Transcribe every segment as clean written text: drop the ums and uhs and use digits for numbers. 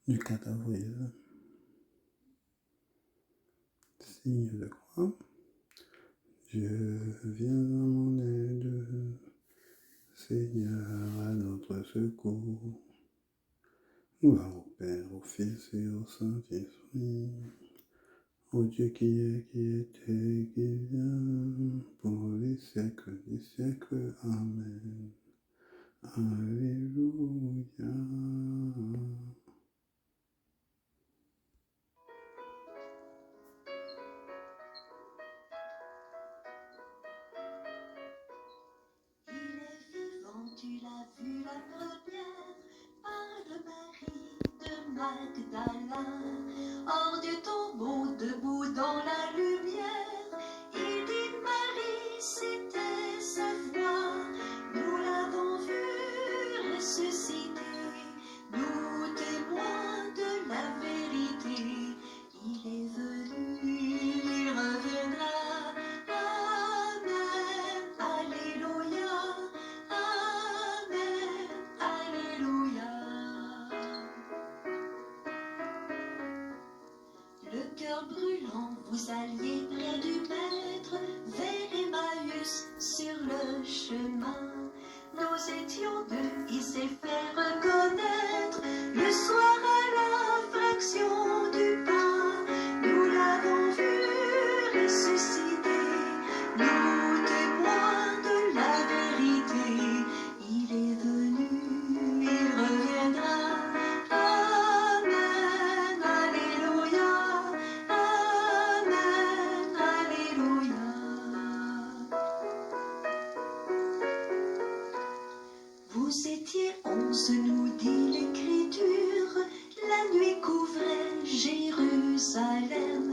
du 4 avril. Signe de croix. Dieu viens à mon aide, Seigneur à notre secours. Gloire au Père, au Fils et au Saint-Esprit, au Dieu qui est, qui était, qui vient, pour les siècles des siècles. Amen. Alléluia. Tu l'as vu la première part de Marie de Magdala, hors du tombeau, debout dans la lumière. Il dit Marie, c'était sa foi. Nous l'avons vu ressusciter, nous témoins de la vérité. Il est venu, il reviendra. Amen, alléluia. Amen, alléluia. Le cœur brûlant, vous alliez près du Maître, vers Emmaüs sur le chemin. Nous étions deux, il s'est fait reconnaître, le soir à la fraction du pain. Nous l'avons vu ressusciter, nous témoins de la vérité. Il est venu, il reviendra. Amen, alléluia. Amen, alléluia. Vous étiez 11, nous dit l'Écriture, la nuit couvrait Jérusalem.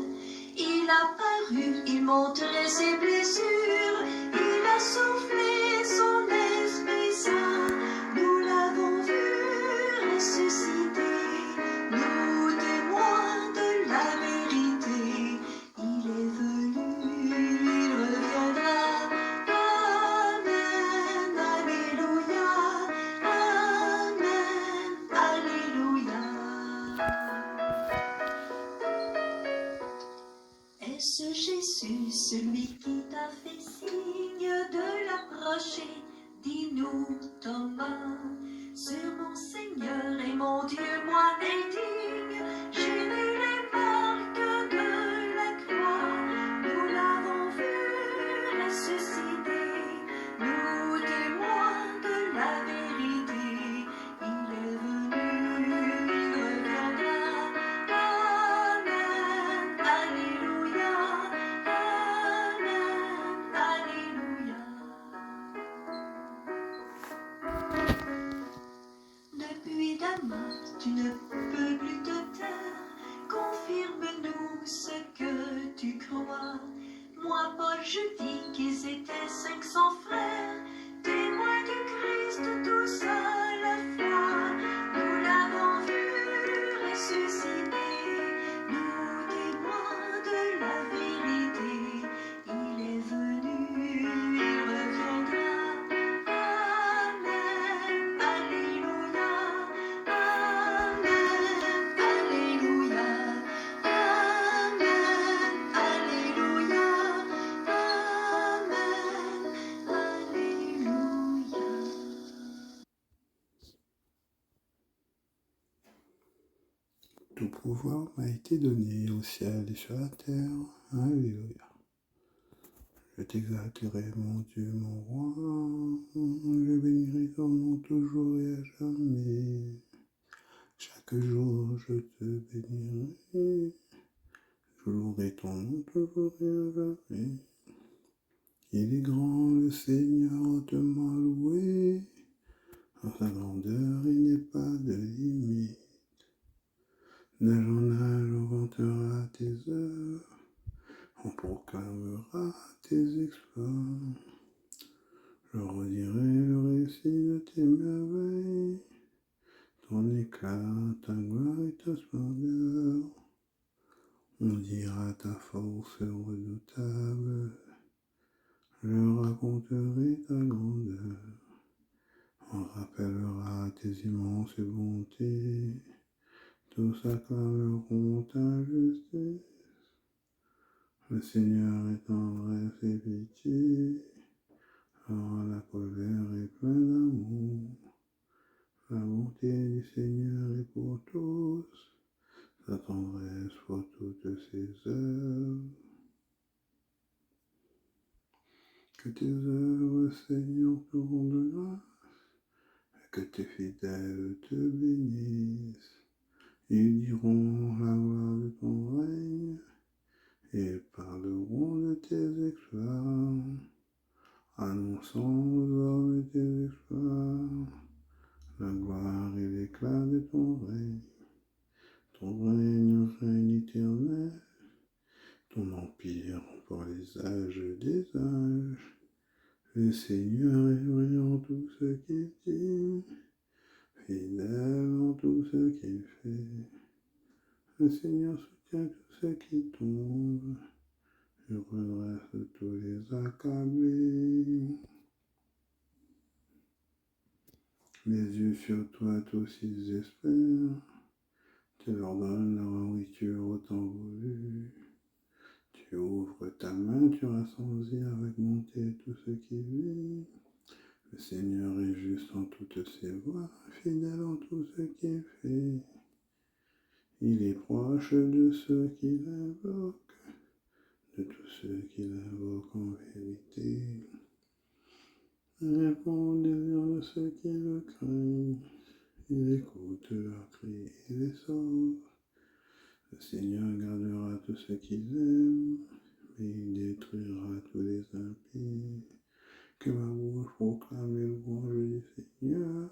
Il a paru, il montrait ses blessures, il a soufflé son Esprit Saint. Nous l'avons vu ressusciter, nous témoins de la vérité. Il est venu, il reviendra. Amen, alléluia. Amen, alléluia. Est-ce Jésus, celui qui t'a fait signe de l'approcher? Dis-nous, Thomas. Sur mon Seigneur et mon Dieu, moi indigne, j'ai vu les marques de la croix. Nous l'avons vu ressusciter, nous témoins de la vérité. Il est venu, il reviendra. Amen, alléluia. Amen, alléluia. Depuis Damas, tu ne peux plus te taire. Confirme-nous ce que tu crois. Moi, Paul, je dis qu'ils étaient 500 frères, témoins du Christ, tous à la fois. Nous l'avons vu ressusciter, nous témoins de la vérité. Il est venu, il reviendra. Amen, alléluia. Amen, alléluia. Amen, alléluia. Amen, alléluia. Tout pouvoir m'a été donné au ciel et sur la terre. Alléluia. Je t'exalterai, mon Dieu, mon roi. Je bénirai ton nom toujours et à jamais. Chaque jour, je te bénirai. Je louerai ton nom toujours et à jamais. Il est grand, le Seigneur, hautement loué. En sa grandeur, il n'est pas de limite. D'âge en âge, on vantera tes œuvres. On proclamera tes exploits. Je redirai le récit de tes merveilles, ton éclat, ta gloire et ta splendeur. On dira ta force redoutable, je raconterai ta grandeur. On rappellera tes immenses bontés, Tous acclameront ta justice. Le Seigneur est tendresse et pitié. Alors la colère est pleine d'amour. La bonté du Seigneur est pour tous. Sa tendresse pour toutes ses œuvres. Que tes œuvres, Seigneur, te rendent grâce, et que tes fidèles te bénissent. Ils diront la gloire de ton règne, et parleront de tes exploits, annonçant aux hommes tes exploits, la gloire et l'éclat de ton règne. Ton règne éternel, ton empire pour les âges des âges. Le Seigneur est vrai en tout ce qu'il dit, fidèle en tout ce qu'il fait. Le Seigneur soutient tous ceux qui tombent, et redresse tous les accablés. Les yeux sur toi, tous ils espèrent, tu leur donnes la nourriture au temps voulu. Tu ouvres ta main, tu rassasies avec bonté tous ceux qui vivent. Le Seigneur est juste en toutes ses voies, fidèle en tout ce qu'il fait. Il est proche de ceux qui l'invoquent, de tous ceux qui l'invoquent en vérité. Il répond aux désirs de ceux qui le craignent. Il écoute leurs cris et les sauve. Le Seigneur gardera tous ceux qu'il aime, mais il détruira tous les impies. Que ma bouche proclame les louanges du Seigneur.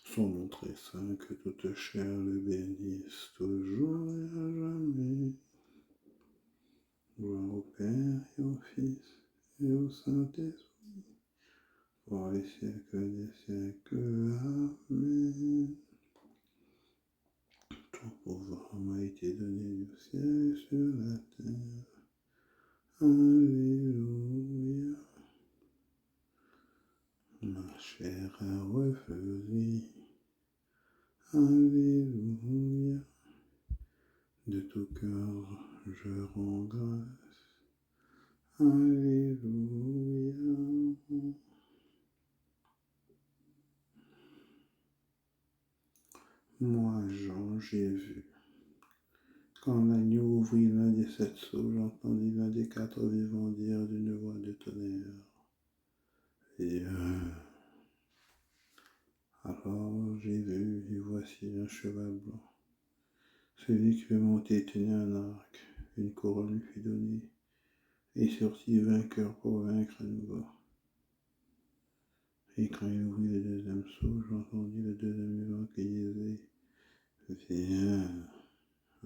Son nom très saint, que toute chair le bénisse toujours et à jamais. Gloire au Père et au Fils et au Saint-Esprit, pour les siècles des siècles. Amen. Tout pouvoir m'a été donné du ciel et sur la terre. Alléluia. Ma chair a refleuri. Alléluia. De tout cœur, je rends grâce. Alléluia. Moi, Jean, j'ai vu. Quand l'agneau ouvrit l'un des 7 sceaux, j'entendis l'un des 4 vivants dire d'une voix de tonnerre. Viens. Alors j'ai vu, et voici un cheval blanc. Celui qui le montait tenait un arc, une couronne lui fut donnée, et sortit vainqueur pour vaincre à nouveau. Et quand il ouvrit le deuxième sceau, j'entendis le deuxième vivant qui disait, viens.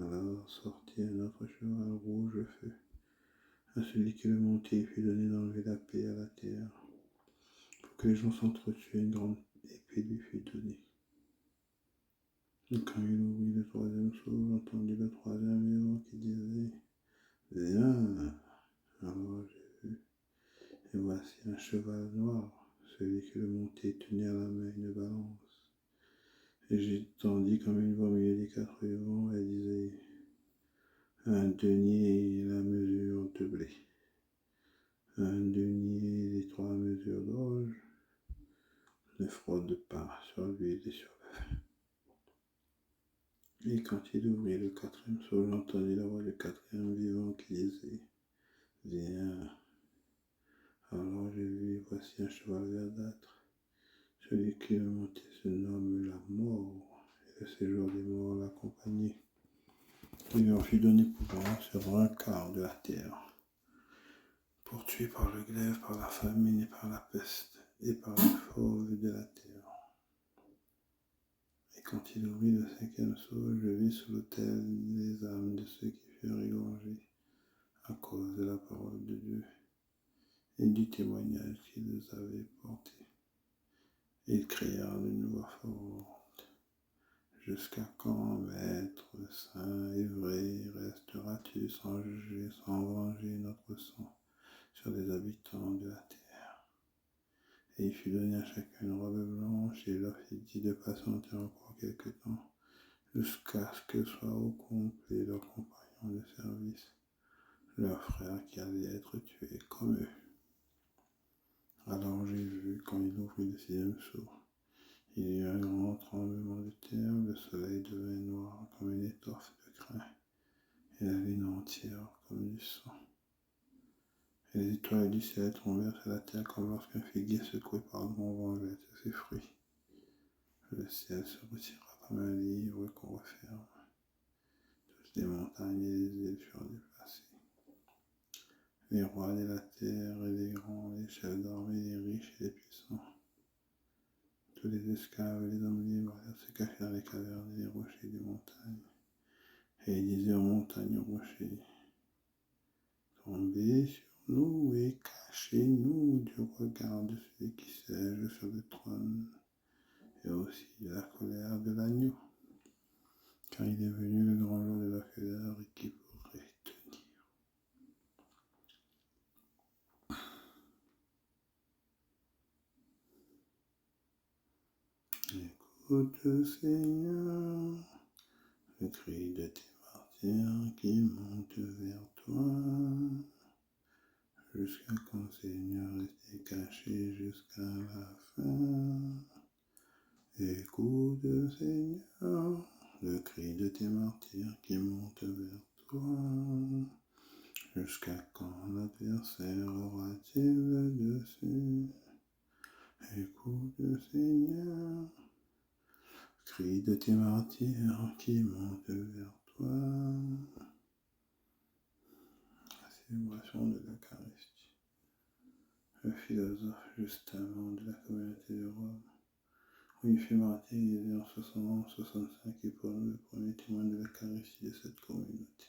Alors sortit un autre cheval rouge feu. À celui qui le montait, il fut donné d'enlever la paix à la terre. Pour que les gens s'entretuent, une grande épée lui fut donnée. Et quand il ouvrit le troisième sceau, j'entendis le troisième vivant qui disait, viens. Alors j'ai vu, et voici un cheval noir. Celui qui le montait tenait à la main une balance. Et j'entendis comme une voix au milieu des 4 vivants, elle disait, un denier et la mesure de blé, un denier et les 3 mesures d'orge, ne fraude pas sur l'huile et sur le vin. Et quand il ouvrit le 4e sceau, j'entendis la voix du 4e vivant qui disait, viens. Alors j'ai vu, et voici un cheval verdâtre. Celui qui le montait se nomme la mort, et le séjour des morts l'accompagnait. Il leur fut donné pouvoir sur un quart de la terre, pour tuer par le glaive, par la famine et par la peste, et par les fauves de la terre. Et quand il ouvrit le 5e sceau, je vis sous l'autel les âmes de ceux qui furent égorgés à cause de la parole de Dieu et du témoignage qu'ils avaient porté. Ils crièrent d'une voix forte, jusqu'à quand, Maître saint et vrai, resteras-tu sans juger, sans venger notre sang sur les habitants de la terre? Et il fut donné à chacun une robe blanche, et il leur fut dit de patienter encore quelque temps, jusqu'à ce que soit au complet leur compagnon de service, leur frère qui allait être tué comme eux. Alors j'ai vu, quand il ouvrit le sixième sceau, il y eut un grand tremblement de terre, le soleil devint noir comme une étoffe de crin, et la lune entière comme du sang. Et les étoiles du ciel tombèrent sur la terre comme lorsqu'un figuier secoué par le grand vent jette ses fruits. Le ciel se retira comme un livre qu'on referme. Toutes les montagnes et les îles furent déplacées. Les rois de la terre et les grands, les chefs d'armée, les riches et les puissants, tous les esclaves et les hommes libres allèrent se cacher dans les cavernes et les rochers des montagnes. Et ils disaient aux montagnes, aux rochers, tombez sur nous et cachez-nous du regard de celui qui siège sur le trône, et aussi de la colère de l'agneau, car il est venu le grand jour de la colère et qui pourrait tenir. Écoute, Seigneur, le cri de tes martyrs qui montent vers toi. Jusqu'à quand, Seigneur, rester caché jusqu'à la fin? Écoute, Seigneur, le cri de tes martyrs qui montent vers toi. Jusqu'à quand l'adversaire aura-t-il le dessus? Écoute, Seigneur, cri de tes martyrs qui montent vers toi. La célébration de l'Eucharistie. Le philosophe Justin de la communauté de Rome, où il fut martyrisé en 665 et pour nous le premier témoin de l'Eucharistie de cette communauté.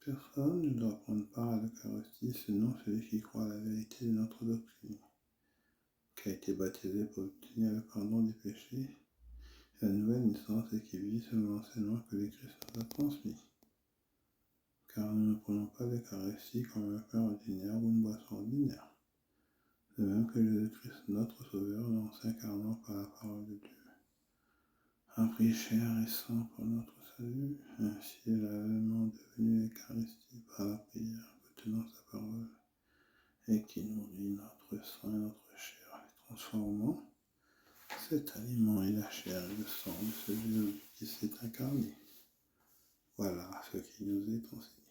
Personne ne doit prendre part à l'Eucharistie sinon celui qui croit à la vérité de notre doctrine, qui a été baptisé pour obtenir le pardon des péchés, et la nouvelle naissance et qui vit selon l'enseignement que le Christ nous a transmis. Car nous ne prenons pas l'Eucharistie comme un pain ordinaire ou une boisson ordinaire, de même que Jésus-Christ, notre Sauveur, en s'incarnant par la parole de Dieu, a pris chair et sang pour notre salut, ainsi il a également devenu l'Eucharistie par la prière contenant sa parole, et qui nourrit notre sang et notre chair, les transformant. Cet aliment est la chair et le sang de ce Jésus qui s'est incarné. Voilà ce qui nous est enseigné.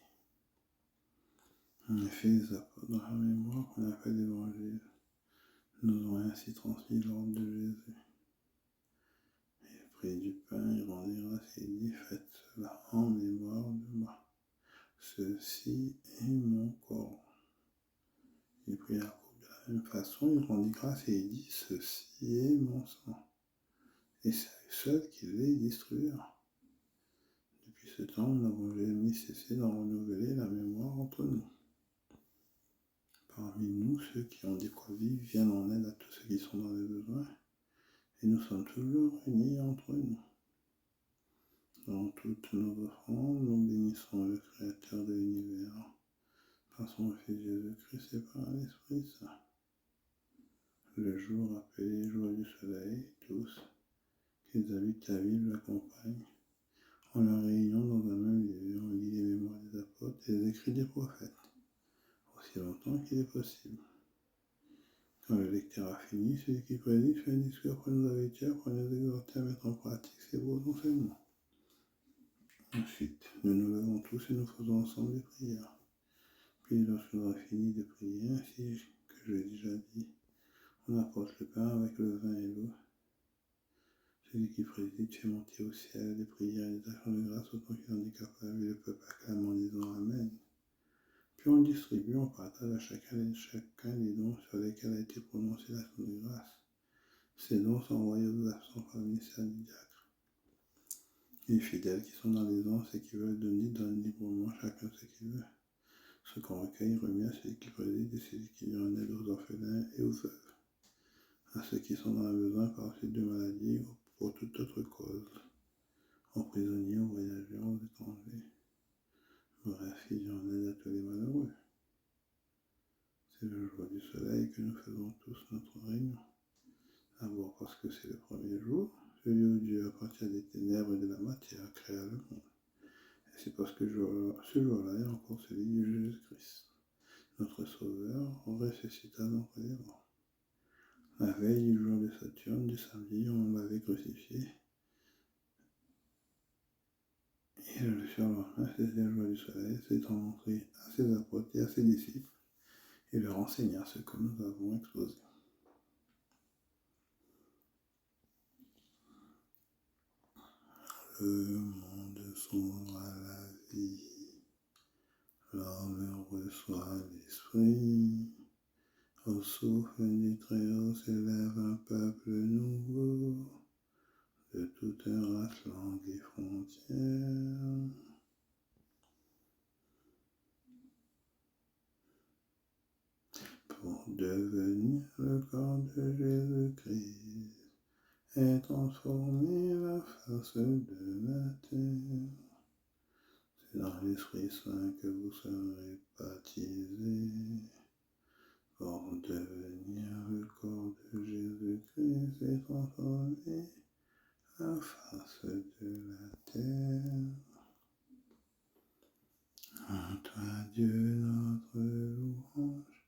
En effet, les apôtres, dans la mémoire qu'on appelle l'Évangile, nous ont ainsi transmis l'ordre de Jésus. Il prit du pain, il rendit grâce et il dit, faites cela en mémoire de moi. Ceci est mon corps. Il prit la coupe de la même façon, il rendit grâce et il dit, ceci est mon sang. Et c'est à lui seul qu'il les distribuera. Depuis ce temps, nous n'avons jamais cessé d'en renouveler la mémoire entre nous. Parmi nous, ceux qui ont des quoi vivre viennent en aide à tous ceux qui sont dans le besoin, et nous sommes toujours unis entre nous. Dans toutes nos offrandes, nous bénissons le Créateur de l'univers, par son Fils Jésus-Christ et par l'Esprit Saint. Le jour appelé jour du soleil, tous, qu'ils habitent la ville, l'accompagnent. En leur réunion dans un même lieu, on lit les mémoires des apôtres et les écrits des prophètes, aussi longtemps qu'il est possible. Quand le lecteur a fini, celui qui préside fait un discours après nous avertir, pour nous exhorter à mettre en pratique ces beaux enseignements. Ensuite, nous nous levons tous et nous faisons ensemble des prières. Puis, lorsque nous aurons fini de prier, ainsi que je l'ai déjà dit, on apporte le pain avec le vin et l'eau. Celui qui préside fait monter au ciel des prières et des actions de grâce autant qu'il en est capable, et le peuple acclame en disant Amen. Puis on distribue, on partage à chacun les dons sur lesquels a été prononcée l'action de grâce. Ces dons sont envoyés aux absents par le ministère du diacre. Les fidèles qui sont dans les anses et qui veulent donner donnent librement chacun ce qu'il veut. Ce qu'on recueille remis à celui qui préside et celui qui vient en aide aux orphelins et aux veuves, à ceux qui sont dans le besoin par suite de maladies ou pour toute autre cause, aux prisonniers, aux voyageurs, aux étrangers. Bref, il vient en aide à tous les malheureux. C'est le jour du soleil que nous faisons tous notre réunion. D'abord parce que c'est le premier jour, celui où Dieu, à partir des ténèbres et de la matière, créa le monde. Et c'est parce que ce jour-là est encore celui de Jésus-Christ. Notre Sauveur ressuscita d'entre les morts. La veille du jour de Saturne, du samedi, on l'avait crucifié. Et le surlendemain, c'était le jour du soleil, s'étant montré à ses apôtres et à ses disciples, et leur enseigna ce que nous avons exposé. Le monde s'ouvre à la vie, l'homme reçoit l'esprit. Au souffle du Très-Haut s'élève un peuple nouveau, de toute race, langue et frontière. Pour devenir le corps de Jésus-Christ et transformer la face de la terre. C'est dans l'Esprit Saint que vous serez baptisés pour devenir le corps de Jésus-Christ et transformer la face de la terre. À toi, Dieu, notre louange,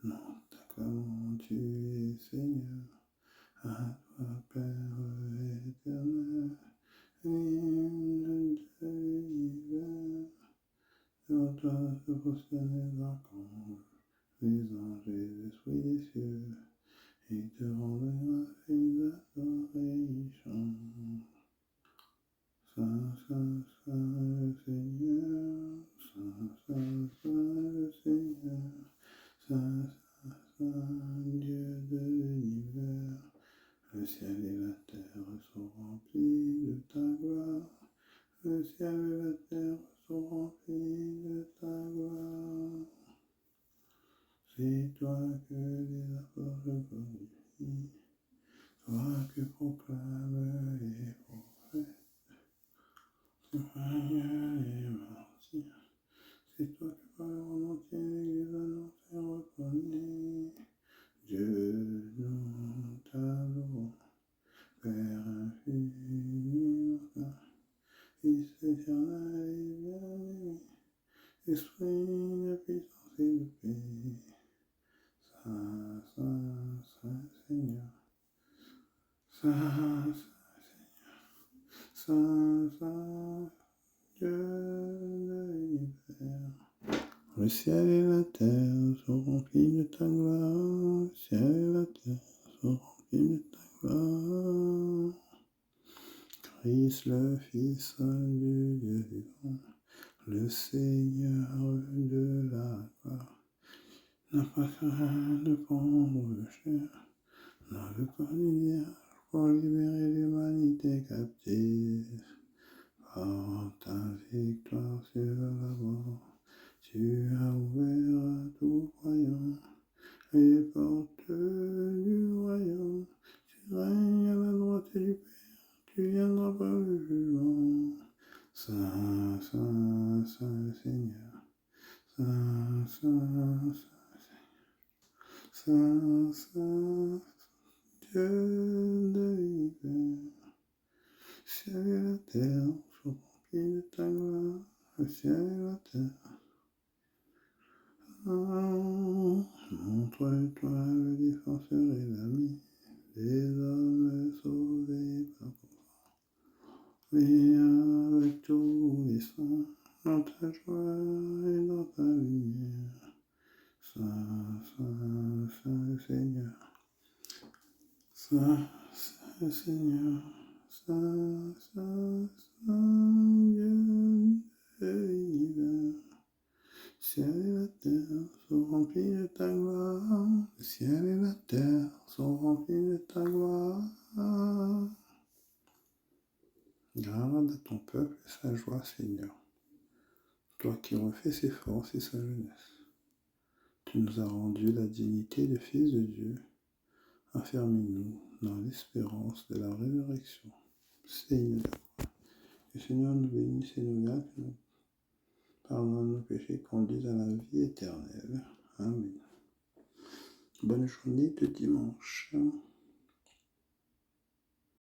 nous t'acclamons, tu es Seigneur. À toi, Père éternel, hymne de l'hiver. Sur toi se prosternent les archanges, les anges et les esprits des cieux. Ils te rendent grâce et ils adorent et ils chantent. Saint, Saint, Saint le Seigneur, Saint, Saint, Saint le Seigneur, Saint, Saint, Saint, Dieu de l'univers. Le ciel et la terre sont remplis de ta gloire. Le ciel et la terre sont remplis de ta gloire. C'est toi que les apôtres glorifient, toi que proclament les prophètes. Les martyrs, c'est toi que par le monde entier l'Église annonce et reconnaît. Dieu, nous t'adorons, Père infini, Fils éternel et bien-aimé, Esprit de puissance et de paix. Saint, Saint, Saint Seigneur, Saint, Saint, Saint, Dieu de l'univers. Le ciel et la terre sont remplis de ta gloire. Le ciel et la terre sont remplis de ta gloire. Christ, le Fils du Dieu vivant, le Seigneur de la gloire, n'a pas craint de prendre chair dans le corps du Vierge pour libérer l'humanité captive. Par ta victoire sur la mort, tu as ouvert à tout croyant les portes du royaume. Tu règnes à la droite du Père, tu viendras par le jugement. Saint, Saint, Saint Seigneur, Saint, Saint, Saint, Saint, Saint, Dieu de l'univers. Ciel et la terre sont remplis de ta gloire. Le ciel et la terre. Montre-toi le défenseur et l'ami des hommes sauvés par ton sang. Viens avec tous les saints dans ta joie et dans ta lumière. Saint, Saint, Saint Seigneur. Saint, Saint Seigneur. Saint, Saint, Saint Dieu de l'univers. Ciel et la terre sont remplis de ta gloire. Le ciel et la terre sont remplis de ta gloire. Garde à ton peuple sa joie, Seigneur. Toi qui refais ses forces et sa jeunesse. Tu nous as rendu la dignité de fils de Dieu. Affermis-nous dans l'espérance de la résurrection. Seigneur, que le Seigneur nous bénisse et nous garde, que nous pardonne nos péchés, conduise à la vie éternelle. Amen. Bonne journée de dimanche.